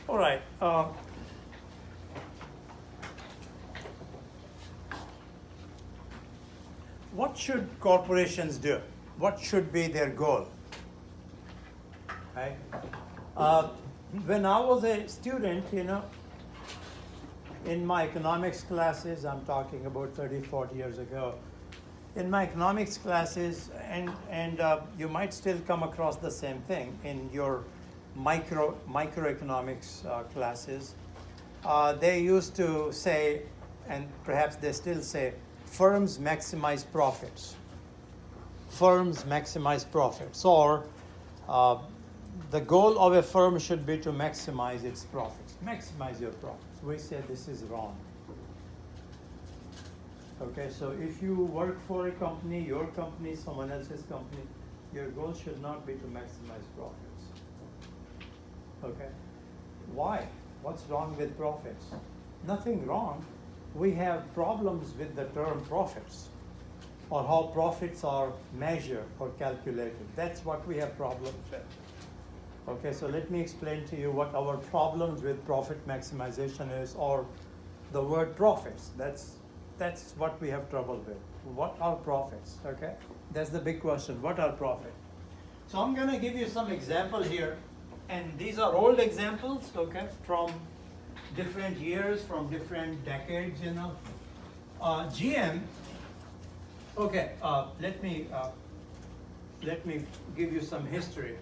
All right. What should corporations do? What should be their goal? Right? When I was a student, in my economics classes, I'm talking about 30, 40 years ago, in my economics classes, and you might still come across the same thing in your microeconomics classes, they used to say, and perhaps they still say, firms maximize profits. Firms maximize profits, or the goal of a firm should be to maximize its profits. Maximize your profits. We say this is wrong. Okay, so if you work for a company, your company, someone else's company, your goal should not be to maximize profits. Okay, why? What's wrong with profits? Nothing wrong. We have problems with the term profits, or how profits are measured or calculated. That's what we have problems with. Okay, so let me explain to you what our problems with profit maximization is, or the word profits. That's what we have trouble with. What are profits? Okay, that's the big question. What are profits? So I'm going to give you some examples here, and these are old examples, okay, from different years, from different decades, GM. Okay, let me give you some history.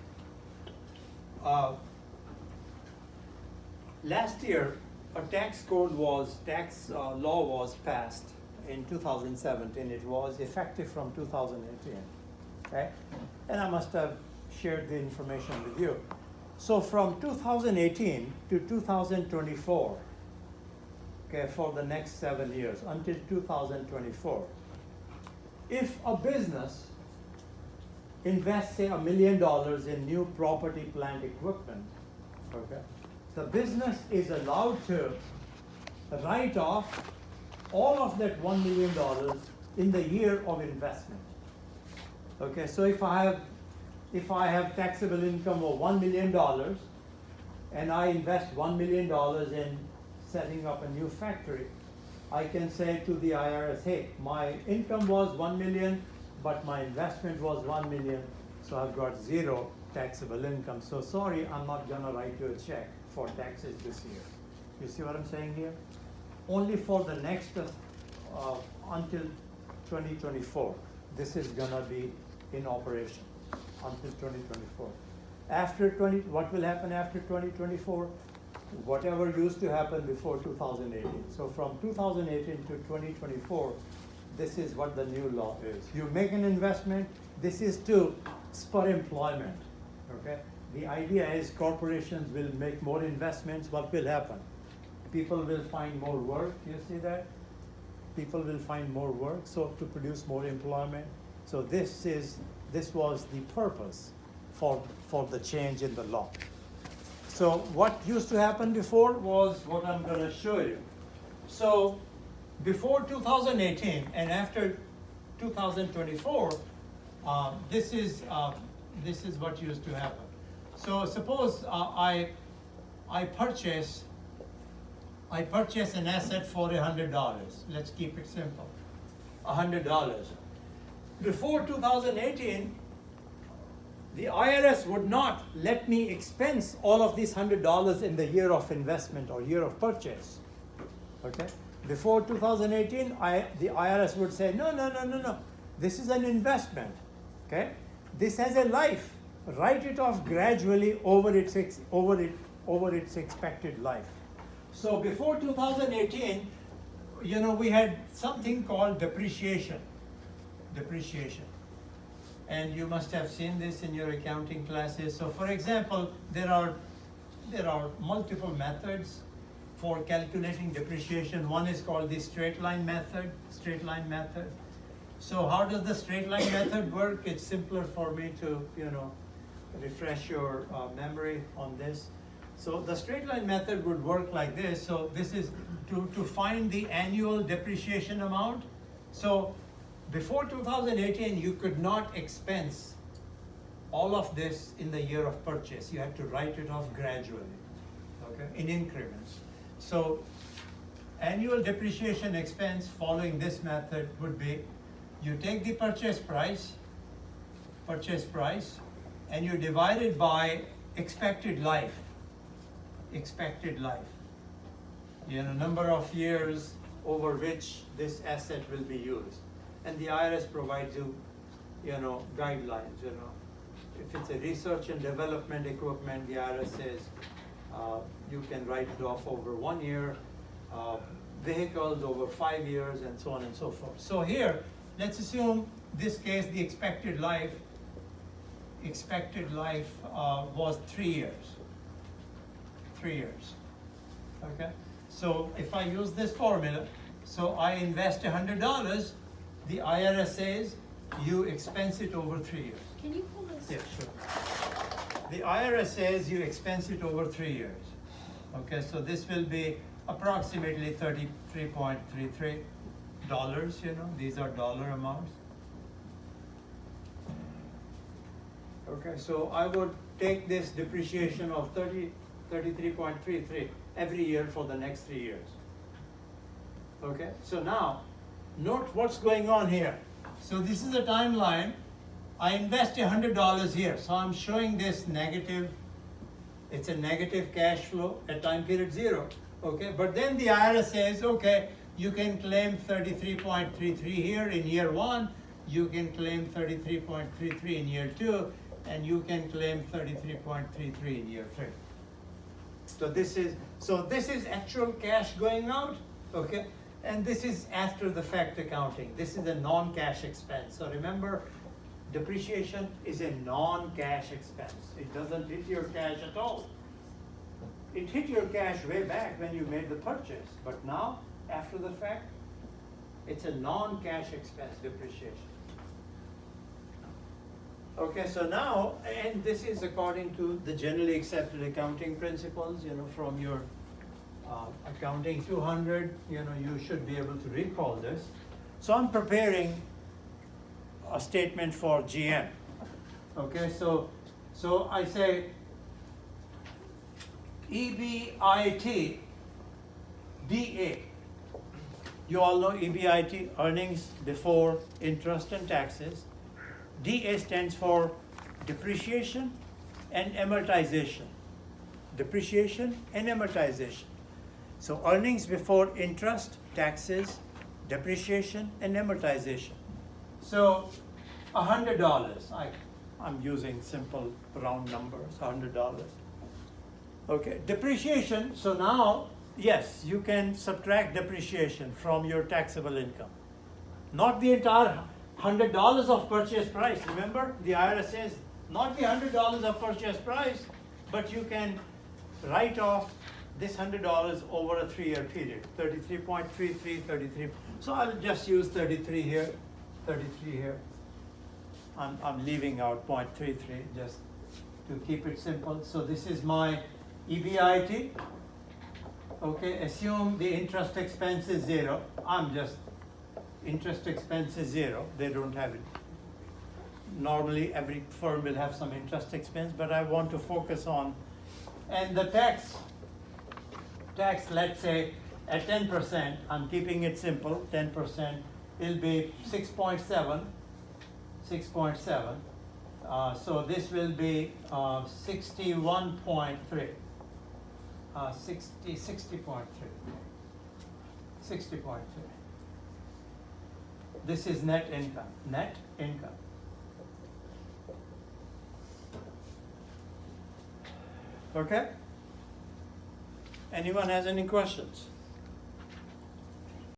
Last year, a tax law was passed in 2017. It was effective from 2018. Okay, and I must have shared the information with you. So from 2018 to 2024, okay, for the next 7 years until 2024, if a business invests, say, $1 million in new property, plant, equipment, okay, the business is allowed to write off all of that $1 million in the year of investment. Okay, so if I have taxable income of $1 million and I invest $1 million in setting up a new factory, I can say to the IRS, hey, my income was $1 million, but my investment was $1 million, so I've got zero taxable income. So sorry, I'm not gonna write you a check for taxes this year. You see what I'm saying here? Only for the next, until 2024, this is gonna be in operation until 2024. What will happen after 2024? Whatever used to happen before 2018. So from 2018 to 2024, this is what the new law is. You make an investment, this is to spur employment, okay? The idea is corporations will make more investments. What will happen? People will find more work, you see that? People will find more work, so to produce more employment. So this was the purpose for the change in the law. So what used to happen before was what I'm going to show you. So before 2018 and after 2024, this is what used to happen. So suppose I purchase an asset for $100. Let's keep it simple. $100. Before 2018, the IRS would not let me expense all of these $100 in the year of investment or year of purchase. Okay? Before 2018, the IRS would say, no. This is an investment. Okay? This has a life. Write it off gradually over its expected life. So before 2018, we had something called depreciation. And you must have seen this in your accounting classes. So for example, there are multiple methods for calculating depreciation. One is called the straight line method. So how does the straight line method work? It's simpler for me to refresh your memory on this. So the straight line method would work like this. So this is to find the annual depreciation amount. So before 2018, you could not expense all of this in the year of purchase. You had to write it off gradually. okay, in increments. So annual depreciation expense following this method would be, you take the purchase price, and you divide it by expected life. Number of years over which this asset will be used. And the IRS provides you, guidelines, If it's a research and development equipment, the IRS says you can write it off over 1 year, vehicles over 5 years, and so on and so forth. So here, let's assume this case, the expected life was 3 years. 3 years. Okay? So if I use this formula, so I invest $100, the IRS says you expense it over 3 years. Can you pull this? Yeah, sure. The IRS says you expense it over 3 years. Okay, so this will be approximately $33.33. These are dollar amounts. Okay, so I would take this depreciation of 33.33 every year for the next 3 years. Okay, so now note what's going on here. So this is a timeline. I invest $100 here, so I'm showing this negative. It's a negative cash flow at time period 0. Okay, but then the IRS says, okay, you can claim 33.33 here in year 1, you can claim 33.33 in year 2, and you can claim 33.33 in year 3. So this is actual cash going out, okay? And this is after the fact accounting. This is a non-cash expense. So remember, depreciation is a non-cash expense. It doesn't hit your cash at all. It hit your cash way back when you made the purchase, but now, after the fact, it's a non-cash expense, depreciation. Okay, so now, and this is according to the generally accepted accounting principles, from your accounting 200, you should be able to recall this. So I'm preparing a statement for GM. Okay, so I say EBIT DA. You all know EBIT, earnings before interest and taxes. DA stands for depreciation and amortization. Depreciation and amortization. So earnings before interest, taxes, depreciation, and amortization. So $100. I'm using simple round numbers, $100. Okay, depreciation. So now, yes, you can subtract depreciation from your taxable income. Not the entire $100 of purchase price. Remember, the IRS says not the $100 of purchase price, but you can write off this $100 over a 3-year period. 33.33, 33. So I'll just use 33 here, 33 here. I'm leaving out 0.33 just to keep it simple. So this is my EBIT. Okay, assume the interest expense is 0. Interest expense is 0. They don't have it. Normally, every firm will have some interest expense, but I want to focus on, and the tax, let's say at 10%, I'm keeping it simple, 10%, it'll be 6.7. So this will be 61.3. 60.3. This is net income. Okay? Anyone has any questions?